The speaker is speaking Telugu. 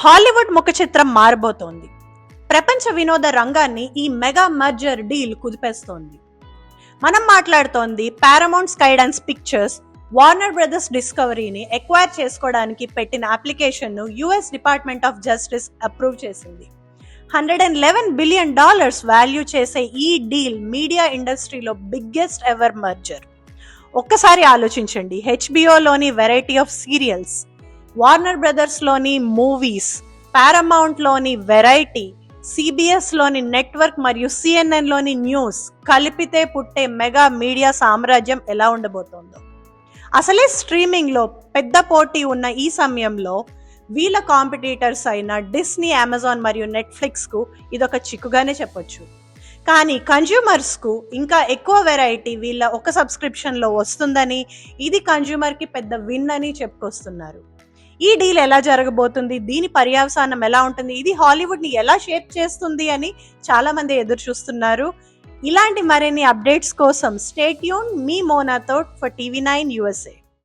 హాలీవుడ్ ముఖ చిత్రం మారబోతోంది. ప్రపంచ వినోద రంగాన్ని ఈ మెగా మర్జర్ డీల్ కుదిపేస్తోంది. మనం మాట్లాడుతోంది Paramount Skydance Pictures Warner Brothers డిస్కవరీని ఎక్వైర్ చేసుకోవడానికి పెట్టిన అప్లికేషన్ను US department of justice approve చేసింది. $111 బిలియన్ వాల్యూ చేసే ఈ డీల్ మీడియా ఇండస్ట్రీలో బిగ్గెస్ట్ ఎవర్ మర్జర్. ఒక్కసారి ఆలోచించండి, హెచ్బిఓలోని variety of serials, Warner Brothers లోని మూవీస్, పారామౌంట్ లోని వెరైటీ, సిబిఎస్ లోని నెట్వర్క్ మరియు సిఎన్ఎన్ లోని న్యూస్ కలిపితే పుట్టే మెగా మీడియా సామ్రాజ్యం ఎలా ఉండబోతోందో. అసలే స్ట్రీమింగ్ లో పెద్ద పోటీ ఉన్న ఈ సమయంలో వీళ్ళ కాంపిటీటర్స్ అయిన డిస్నీ, అమెజాన్ మరియు నెట్ఫ్లిక్స్ కు ఇదొక చిక్కుగానే చెప్పొచ్చు. కానీ కన్జ్యూమర్స్ కు ఇంకా ఎక్కువ వెరైటీ వీళ్ళ ఒక సబ్స్క్రిప్షన్ లో వస్తుందని, ఇది కన్జ్యూమర్ కి పెద్ద విన్ అని చెప్పుకొస్తున్నారు. ఈ డీల్ ఎలా జరగబోతుంది, దీని పర్యవసానం ఎలా ఉంటుంది, ఇది హాలీవుడ్ ని ఎలా షేప్ చేస్తుంది అని చాలా మంది ఎదురు చూస్తున్నారు. ఇలాంటి మరిన్ని అప్డేట్స్ కోసం స్టే ట్యూన్ మీ మోనాతో ఫర్ టీవీ 9 USA.